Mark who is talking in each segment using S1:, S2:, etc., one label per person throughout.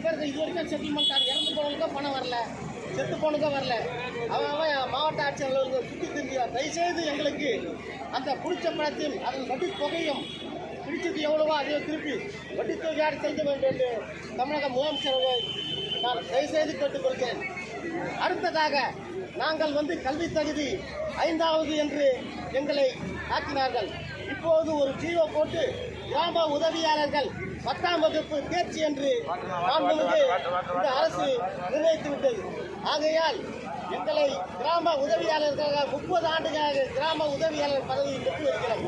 S1: பேருக்கு இது வரைக்கும் செட்டில்மெண்ட் இறந்து போனவங்களுக்கும் பணம் வரல, செத்து போனதும் வரல. அவன் மாவட்ட ஆட்சியாளர்கள் சுற்றி திரும்பியார். தயவுசெய்து எங்களுக்கு அந்த பிடிச்ச பணத்தையும் அதன் வட்டி தொகையும் பிடிச்சது எவ்வளவோ அதை திருப்பி வட்டி தொகையாடு செய்ய வேண்டும் என்று தமிழக முதலமைச்சரை நான் தயவுசெய்து கேட்டுக்கொள்கிறேன். அடுத்ததாக நாங்கள் கல்வி தகுதி 5வது என்று எங்களை ஆக்கினார்கள். இப்போது ஒரு ஜீவோ போட்டு கிராம உதவியாளர்கள் 10ஆம் வகுப்பு தேர்ச்சி என்று இந்த அரசு நிர்ணயித்துவிட்டது. ஆகையால் எங்களை கிராம உதவியாளர்களாக 30 ஆண்டுகளாக கிராம உதவியாளர் பதவி பெற்று வருகிறோம்.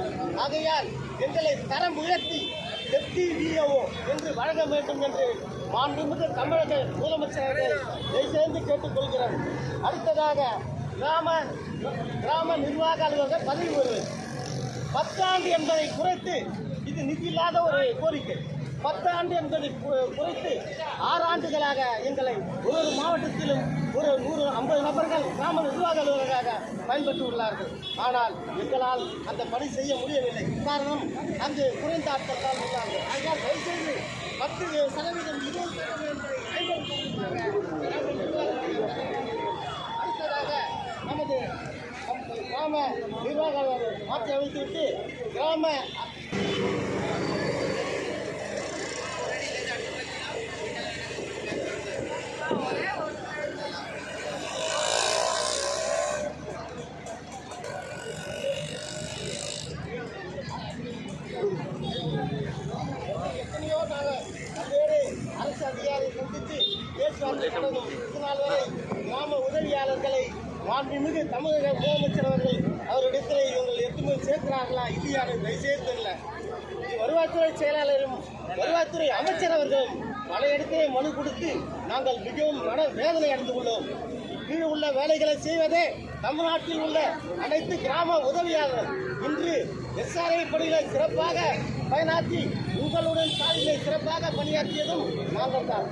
S1: ஆகையால் எங்களை தரம் உயர்த்தி டெப்டி விஓ என்று வழங்க வேண்டும் என்று மாண்புமிகு தமிழக முதலமைச்சரை சேர்ந்து கேட்டுக்கொள்கிறோம். அடுத்ததாக கிராம நிர்வாக அலுவலர் பதவி உயர்வு 10 ஆண்டு என்பதை குறைத்து, இது நிதி இல்லாத ஒரு கோரிக்கை, 10 ஆண்டு என்பதை குறைத்து 6 ஆண்டுகளாக எங்களை ஒரு மாவட்டத்திலும் ஒரு 150 நபர்கள் கிராம நிர்வாக அலுவலராக பயன்பெற்றுள்ளார்கள். ஆனால் எங்களால் அந்த பணி செய்ய முடியவில்லை. காரணம் அங்கு குறைந்த ஆட்கள் தான் உள்ளார்கள். ஆனால் தயவுசெய்து 10% 20% அடுத்ததாக நமது கிராம நிர்வாக மாற்றி அமைத்துவிட்டு கிராம எத்தனையோ பல்வேறு அரசு அதிகாரியை சந்தித்து பேச்சுவார்த்தை நடந்தும் இதனால் வரை கிராம உதவியாளர்களை மாண்புமிகு தமிழக முதலமைச்சர் அவரிடத்தில் இவங்கள் எதுவுமே சேர்க்கிறார்களா இல்லையான்னு தயவுசெய்து தெரியல. வருவாய்த்துறை செயலாளரும் வருவாய்த்துறை அமைச்சர் அவர்களும் பல இடத்திலே மனு கொடுத்து நாங்கள் மிகவும் வேதனை அடைந்து உள்ளோம். கீழே உள்ள வேலைகளை செய்வதே தமிழ்நாட்டில் உள்ள அனைத்து கிராம உதவியாளர்கள் இன்று SRA பணிகளை சிறப்பாக பயனாற்றி உங்களுடன் சாதிகளை சிறப்பாக பணியாற்றியதும் நாங்கள் தான்.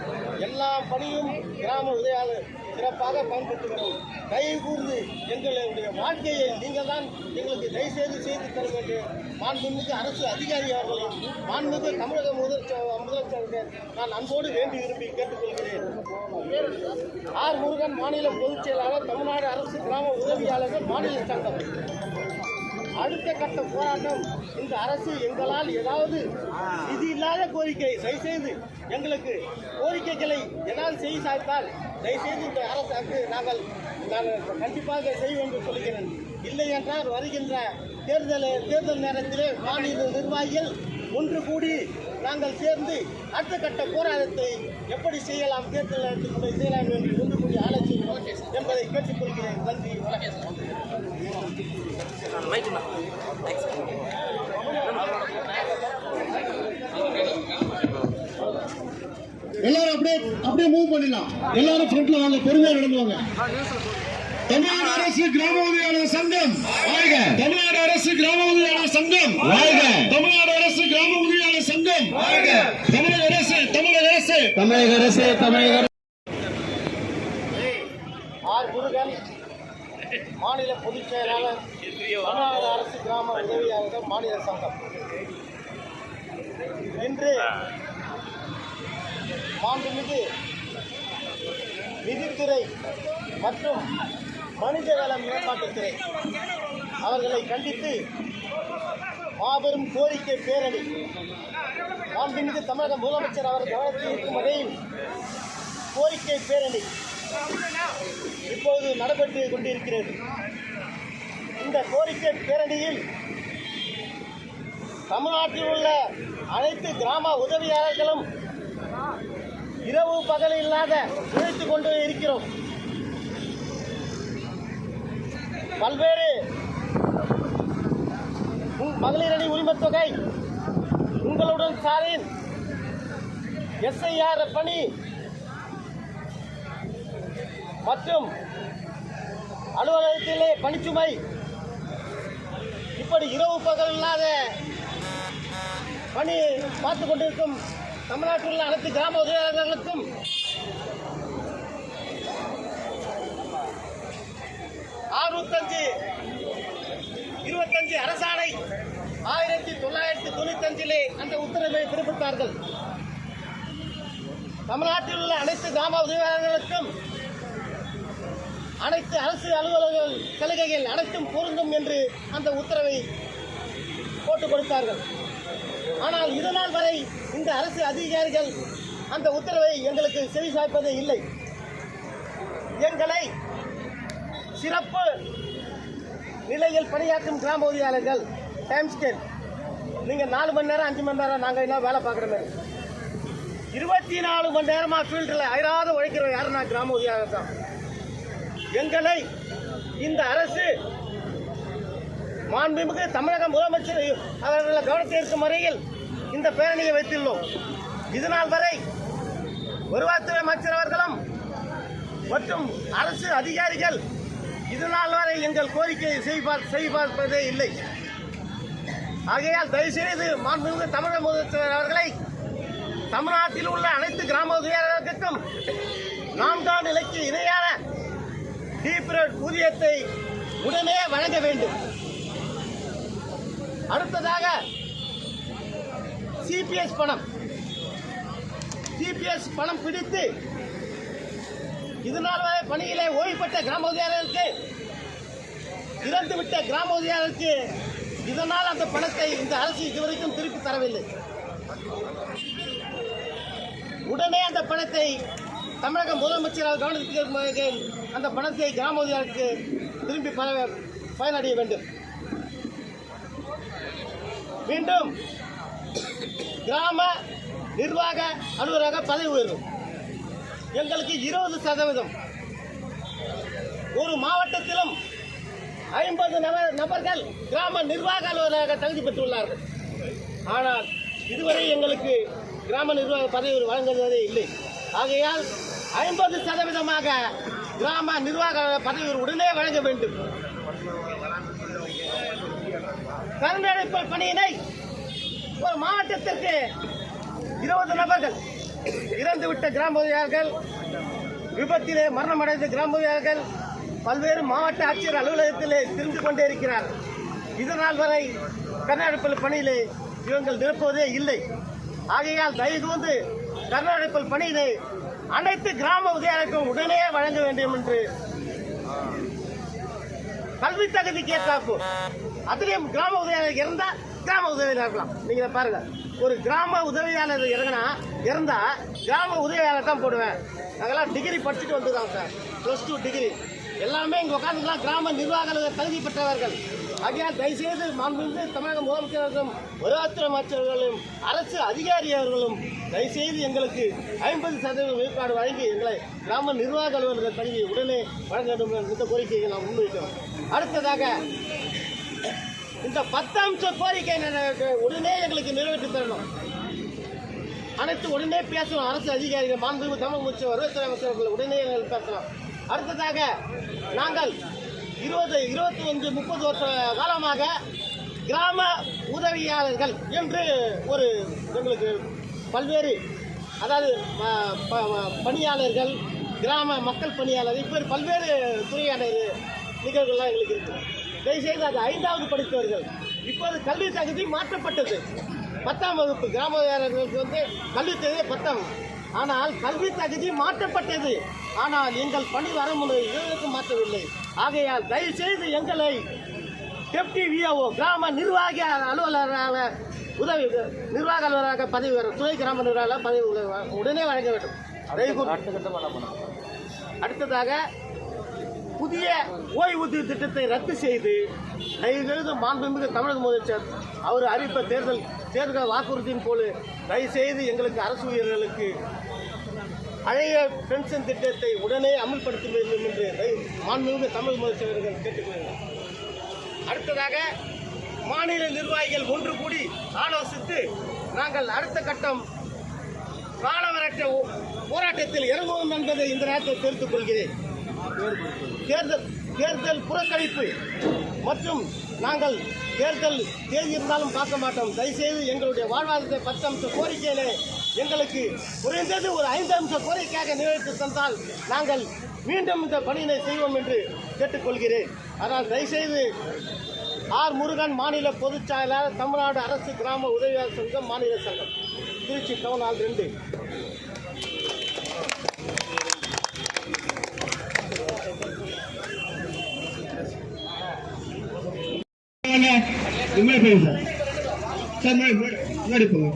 S1: எல்லா பணியும் கிராம உதவியாளர் சிறப்பாக பயன்படுத்துகிறோம். தயவு கூர்ந்து எங்களுடைய வாழ்க்கையை நீங்கள் தான் எங்களுக்கு தயவுசெய்து செய்து தர வேண்டும். மாண்புமிகு அரசு அதிகாரி அவர்களையும் மாண்புமிகு தமிழக முதலமைச்சர்கள் நான் அன்போடு வேண்டி விரும்பி கேட்டுக்கொள்கிறேன். ஆர் முருகன், மாநில பொதுச் செயலாளர், தமிழ்நாடு அரசு கிராம உதவியாளர்கள் மாநில சங்கம். அடுத்த கட்ட போராட்டம். இந்த அரசு எங்களால் ஏதாவது நிதி இல்லாத கோரிக்கை தயவுசெய்து எங்களுக்கு கோரிக்கைகளை ஏதாவது செய்து சாய்த்தால் தயவுசெய்து இந்த அரசுக்கு நாங்கள் கண்டிப்பாக செய்வோம் என்று சொல்கிறேன். இல்லை என்றால் வருகின்ற தேர்தல் நேரத்திலே மாநில நிர்வாகிகள் ஒன்று கூடி நாங்கள் சேர்ந்து அடுத்த கட்ட போராட்டத்தை எப்படி செய்யலாம், தேர்தல் நேரத்தில் செய்யலாம் என்று ஒன்று கூடி ஆலோசிக்கிறோம் என்பதை கேட்டுக்கொள்கிறேன். நன்றி, வணக்கம்.
S2: எல்லாரும் அப்படியே மூவ் பண்ணிடலாம். எல்லாரும் ஃப்ரண்ட்ல வாங்க, பொறுமையா நடந்துவாங்க. தமிழ்நாடு அரசு கிராம உதவியாளர் சங்கம் வாழ்க! தமிழ்நாடு அரசு கிராம உதவியாளர் சங்கம் வாழ்க! தமிழ்நாடு அரசு கிராம உதவியாளர் சங்கம் வாழ்க! தமிழக அரசு தமிழக அரசு தமிழக அரசு தமிழக
S1: ஆர் முருகன், மாநில பொதுச் செயலாளர், தமிழ்நாடு அரசு கிராம உதவியாளர்கள் மாநில சங்கம். இன்று மாண்புமிகு நிதித்துறை மற்றும் மனிதவள மேம்பாட்டுத்துறை அவர்களை கண்டித்து மாபெரும் கோரிக்கை பேரணி மாண்புமிகு தமிழக முதலமைச்சர் அவர் கவனத்தில் இருக்கும் வகையில் கோரிக்கை பேரணி இப்போது நடைபெற்று கொண்டிருக்கிறது. இந்த கோரிக்கை பேரணியில் தமிழ்நாட்டில் உள்ள அனைத்து கிராம உதவியாளர்களும் இரவு பகல் இல்லாத உழைத்துக் கொண்டு இருக்கிறோம். பல்வேறு மகளிரணி உரிமைத் தொகை, உங்களுடன் சாரின் SIR பணி மற்றும் அலுவலகத்திலே பணிச்சுமை, இப்படி இரவு பகல் இல்லாத பணி பார்த்து கொண்டிருக்கும் தமிழ்நாட்டில் உள்ள அனைத்து கிராம உதவியாளர்களுக்கும் 625 அரசாணை 1995 அந்த உத்தரவை பிறப்பித்தார்கள். தமிழ்நாட்டில் உள்ள அனைத்து கிராம உதவியாளர்களுக்கும் அனைத்து அரசு அலுவலர்கள் சலுகைகள் அனைத்தும் பொருந்தும் என்று அந்த உத்தரவை போட்டுக் கொடுத்தார்கள். ஆனால் இதுநாள் வரை இந்த அரசு அதிகாரிகள் அந்த உத்தரவை எங்களுக்கு செவிசாய்ப்பதே இல்லை. எங்களை சிறப்பு நிலையில் பணியாற்றும் கிராம உதவியாளர்கள் டைம் ஸ்கேல் நீங்கள் 4 மணி நேரம் 5 மணி நேரம் நாங்கள் என்ன வேலை பார்க்குற மாதிரி 24 மணி நேரமாக ஃபீல்டில் அயராத உழைக்கிற யாருன்னா கிராம உதவியாளர் தான். எங்களை இந்த அரசு மாண்புமிகு தமிழக முதலமைச்சர் அவர்களை கவனத்தில் இருக்கும் வரையில் இந்த பேரணியை வைத்துள்ளோம். இதனால் வரை வருவாய்த்துறை அமைச்சர் அவர்களும் மற்றும் அரசு அதிகாரிகள் இதனால் வரை எங்கள் கோரிக்கையை செய்து இல்லை. ஆகையால் தயவுசெய்து மாண்புமிகு தமிழக முதலமைச்சர் அவர்களை தமிழ்நாட்டில் உள்ள அனைத்து கிராம உதவியாளர்களுக்கும் 4ஆம் நிலைக்கு இணையான டீப்ரேட் ஊதியத்தை உடனே வழங்க வேண்டும். அடுத்ததாக சிபிஎஸ் பணம் பிடித்து இதனால் வரை பணியிலே ஓய்வு பெற்ற கிராம உதவியாளருக்கு இறந்துவிட்ட கிராம உதவியாளருக்கு இதனால் அந்த பணத்தை இந்த அரசு இதுவரைக்கும் திருப்பி தரவில்லை. உடனே அந்த பணத்தை தமிழக முதலமைச்சர் கவனத்துக்கு அந்த பணத்தை கிராம உதவியாளருக்கு திரும்பி பயனடைய வேண்டும். மீண்டும் கிராம நிர்வாக அலுவலக பதவி உயர்வு எங்களுக்கு 20%. ஒரு மாவட்டத்திலும் 50 நபர்கள் கிராம நிர்வாக அலுவலக தகுதி பெற்றுள்ளார்கள். ஆனால் இதுவரை எங்களுக்கு கிராம நிர்வாக பதவி வழங்குவதே இல்லை. ஆகையால் 50% கிராம நிர்வாக பதவி உடனே வழங்க வேண்டும். கருந்தடைப்பு பணியினை ஒரு மாவட்டத்திற்கு 20 நபர்கள் இறந்துவிட்ட கிராம உதவியாளர்கள், விபத்திலே மரணமடைந்த கிராம உதவியாளர்கள் பல்வேறு மாவட்ட ஆட்சியர் அலுவலகத்திலே திரிந்து கொண்டே இருக்கிறார். இதனால் வரை கருணடைப்பு பணியிலே இவங்கள் நிரப்புவதே இல்லை. ஆகையால் தயவுகூர்ந்து கருணடைப்பு பணியினை அனைத்து கிராம உதவியாளர்களுக்கும் உடனே வழங்க வேண்டும் என்று கல்வி தகுதிக்கு ஏற்றாப்பு அதிலையும் கிராம உதவியாளர் இருந்தால் கிராம உதவியாளர் இருக்கலாம். நீங்க பாருங்க, ஒரு கிராம உதவியாளர் இருந்தா கிராம உதவியாளர் தான் போடுவேன். நாங்கெல்லாம் டிகிரி படிச்சுட்டு வந்துருக்கோம் சார், +2 டிகிரி எல்லாமே இங்கே உட்காந்துக்கலாம் கிராம நிர்வாக தகுதி பெற்றவர்கள். ஆகையால் தயவுசெய்து மாண்புமிகு தமிழக முதலமைச்சர்களும் வருவாய்த்துறை அமைச்சர்களும் அரசு அதிகாரிகளும் தயவுசெய்து எங்களுக்கு 50% விழுக்காடு வழங்கி எங்களை கிராம நிர்வாக அலுவலர்கள் தகுதி உடனே வழங்க வேண்டும் என்ற கோரிக்கையை நாம் முன்வைக்கிறோம். அடுத்ததாக இந்த 10 அம்ச கோரிக்கை உடனே எங்களுக்கு நிறைவேற்றி தரணும். அனைத்து உடனே பேசணும். அரசு அதிகாரிகள் மாண்புமிகு தமிழக முதலமைச்சர் வருவாய்த்துறை அமைச்சர்கள் உடனே எங்களுக்கு பேசலாம். அடுத்ததாக நாங்கள் 20-25-30 வருஷ காலமாக கிராம உதவியாளர்கள் என்று ஒரு எங்களுக்கு பல்வேறு அதாவது பணியாளர்கள், கிராம மக்கள் பணியாளர், இப்போ பல்வேறு துறையான நிகழ்வுகள்லாம் எங்களுக்கு இருக்குது. தயவுசெய்து அது 5வது படித்தவர்கள். இப்போது கல்வி தகுதி மாற்றப்பட்டது. 10ஆம் வகுப்பு கிராம உதவியாளர்களுக்கு கல்வி தகுதி 10ஆம். ஆனால் கல்வி தகுதி மாற்றப்பட்டது. ஆனால் எங்கள் பணி வரமுறை இதற்கு மாற்றவில்லை. ஆகையால் தயவுசெய்து எங்களை டெப்டி விஓ கிராம நிர்வாக அலுவலராக நிர்வாக அலுவலராக பதவி துணை கிராம நிர்வாக பதவி உடனே வழங்க வேண்டும். அடுத்ததாக புதிய ஓய்வூதிய திட்டத்தை ரத்து செய்து தயவுசெய்து மாண்புமிகு தமிழக முதலமைச்சர் அவர் அறிவித்த தேர்தல் வாக்குறுதியின் போல தயவுசெய்து எங்களுக்கு அரசு ஊழியர்களுக்கு பழைய பென்ஷன் திட்டத்தை உடனே அமல்படுத்த வேண்டும் என்று மாண்புமிகு தமிழக முதலமைச்சர்கள் கேட்டுக்கொள்கிறார். அடுத்ததாக மாநில நிர்வாகிகள் ஒன்று கூடி ஆலோசித்து நாங்கள் அடுத்த கட்டம் காலவரற்ற போராட்டத்தில் இறங்குவோம் என்பதை இந்த நேரத்தில் தெரிவித்துக் கொள்கிறேன். தேர்தல் புறக்கணிப்பு மற்றும் நாங்கள் தேர்தல் தேதி இருந்தாலும் பார்க்க மாட்டோம். தயவுசெய்து எங்களுடைய வாழ்வாதாரத்தை 10 அம்ச கோரிக்கையிலே எங்களுக்கு குறைந்தது ஒரு 5 அம்ச கோரிக்கையாக நிறைவேற்றி தந்தால் நாங்கள் மீண்டும் இந்த பணியினை செய்வோம் என்று கேட்டுக்கொள்கிறேன். ஆனால் தயவுசெய்து ஆர் முருகன், மாநில பொதுச் செயலாளர், தமிழ்நாடு அரசு கிராம உதவியாளர் சங்கம், மாநில சங்கம், திருச்சி டவுன் ஹால் 2.
S2: முன்னாடி போங்க சார் முன்னாடி போங்க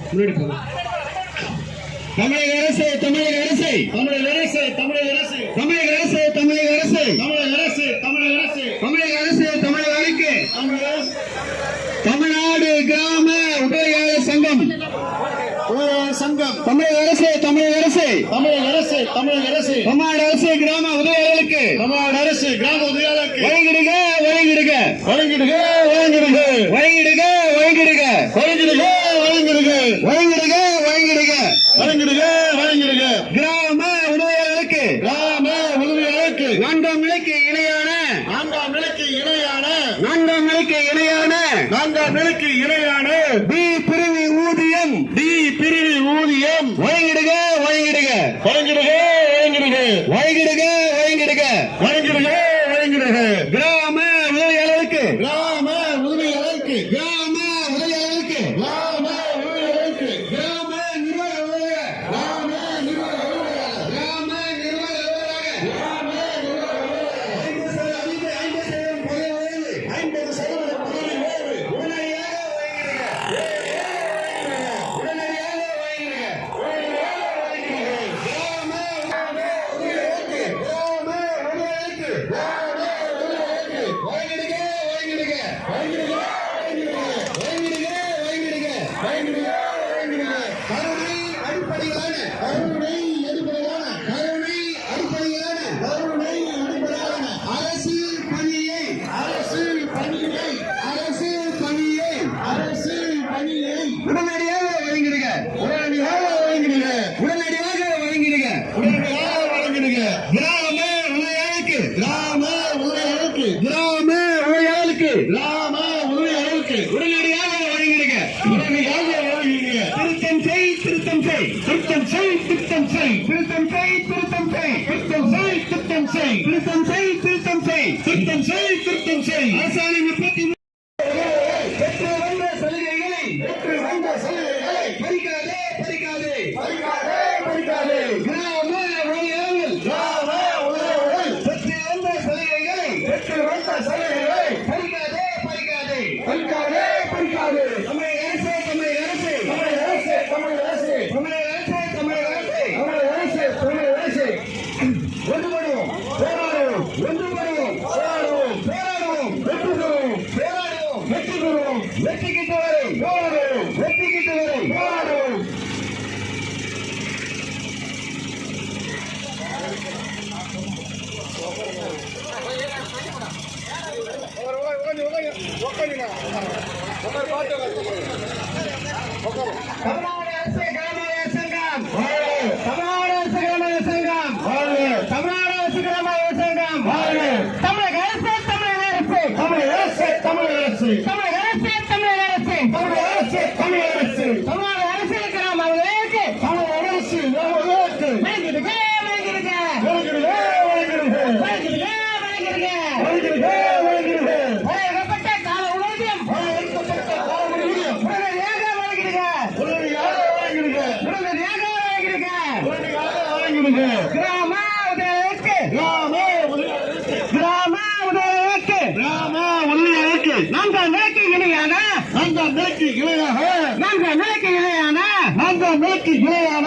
S2: தமிழக அரசு தமிழக அரசு தமிழக அரசு தமிழக அரசு தமிழக அரசு தமிழக அரசு தமிழக அரசு தமிழக அரசு தமிழக அரசு தமிழக அணிக்கு தமிழ்நாடு கிராம உதவியாளர் சங்கம் தமிழக அரசு தமிழக அரசு தமிழக அரசு தமிழக அரசு தமிழ்நாடு அரசு கிராம உதவியாளர்களுக்கு தமிழ்நாடு அரசு கிராம உதவியாளருக்கு வழங்கிடுக வழங்கிடுக வழங்கிடுக வழங்கிடுக வழங்கிடுக வழங்கிடுக வழங்கிடுக வழங்கிடுக வழங்கிடுக வழங்கிடுக வழங்கிடுக வழங்கிடுக கிராம உதவியாளருக்கு கிராம உதவியாளருக்கு நான்காம் நிலைக்கு இணையான நான்காம் நிலைக்கு இணையான நான்காம் நிலைக்கு இணையான நான்காம் நிலைக்கு இணையான டி பிரிவு ஊதியம் டி பிரிவு ஊதியம் வழங்கிடுக வழங்கிடுக வழங்கிடுக வழங்கிடுக வழங்கிடுக வழங்கிடுக வழங்கிடுக வழங்கிடுக கிராம உதவியாளருக்கு கிராம உதவியாளருக்கு கிராம உதவியாளருக்கு கிராம உதவியாளருக்கு கிராம நிர்வாக அலுவலக கிராம நிர்வாக அலுவலக கிராம நிர்வாக அலுவலக கிராம நிர்வாக அலுவலக 50% பதவி உயர்வு உடனடியாக வழங்கிடுக உடனடியாக வழங்கிடுக கிராம உதவியாளருக்கு கிராம உதவியாளருக்கு கிராம உதவியாளருக்கு வழங்கிடுக வழங்கிடுக வழங்கிடுக வழங்கிடுக வழங்கிடுக வழங்கிடுக வழங்கிடுக கருணை அடிப்படையிலான கருணை அடிப்படையிலான கருணை அடிப்படையிலான கருணை அடிப்படையிலான அரசு பணியை அரசு பணியை அரசு பணியை அரசு பணியை உடனடியாக வழங்கிடுக உடனடியாக வழங்கிடுக உடனடியாக வழங்கிடுக உடனடியாக வழங்கிடுக கிராம உதவியாளருக்கு கிராம உதவியாளருக்கு கிராம உதவியாளருக்கு கிராம உதவியாளருக்கு உடனடியாக வழங்கிடுக உடனடியாக வழங்கிடுக திருத்தம் செய் திருத்தம் செய் திருத்தம் செய் திருத்தம் செய் திருத்தம் செய் திருத்தம் செய் திருத்தம் செய் திருத்தம் செய் திருத்தம் செய் திருத்தம் செய் திருத்தம் செய் திருத்தம் செய் அரசாணை 33 பெற்று வந்த சலுகைகளை பெற்று வந்த சலுகைகளை பறிக்காதே பறிக்காதே பறிக்காதே பறிக்காதே கிராம உதவியாளர்கள் கிராம உதவியாளர்கள் பெற்று வந்த சலுகைகளை பெற்று வந்த சலுகைகளை பறிக்காதே பறிக்காதே பறிக்காதே பறிக்காதே தமிழக அரசு தமிழக அரசு தமிழக அரசு தமிழக அரசு தமிழக அரசு தமிழக அரசு தமிழக அரசு தமிழக அரசு ஒன்றுபடுவோம் போராடுவோம் ஒன்றுபடுவோம் போராடுவோம் போராடுவோம் வெற்றி பெறுவோம் போராடுவோம் வெற்றி பெறுவோம் வெற்றி கிட்ட வரை போராடுவோம் வெற்றி கிட்ட வரை போராடுவோம் தமிழ்நாடு அரசு கிராம சங்கம் தமிழ்நாடு அரசு கிராம சங்கம் தமிழ்நாடு அரசு கிராம சங்கம் தமிழக அரசு தமிழக அரசு தமிழக அரசு தமிழக அரசு தமிழக அரசு தமிழக அரசு தமிழக அரசு தமிழக அரசு தமிழ்நாடு அரசு கிராம உதவியாளருக்கு தமிழக அரசு உதவியாளருக்கு வழங்கிடுக வழங்கிடுக வழங்கிடுக வழங்கிடுக வழங்கிடுக வழங்கிடுக வழங்கிடுக வழங்கப்பட்ட கால ஊதியம் வழங்கப்பட்ட கால ஊதியம் உடனடியாக வழங்கிடுக உடனடியாக வழங்கிடுக உடனடியாக வழங்கிடுக உடனடியாக வழங்கிடுக கிராம உதவியாளருக்கு கிராம உதவியாளருக்கு கிராம உதவியாளருக்கு கிராம உதவியாளருக்கு நான்காம் நிலைக்கு இணையான நான்காம் நிலைக்கு இணையாக நான்காம் நிலைக்கு இணையான நான்காம் நிலைக்கு இணையான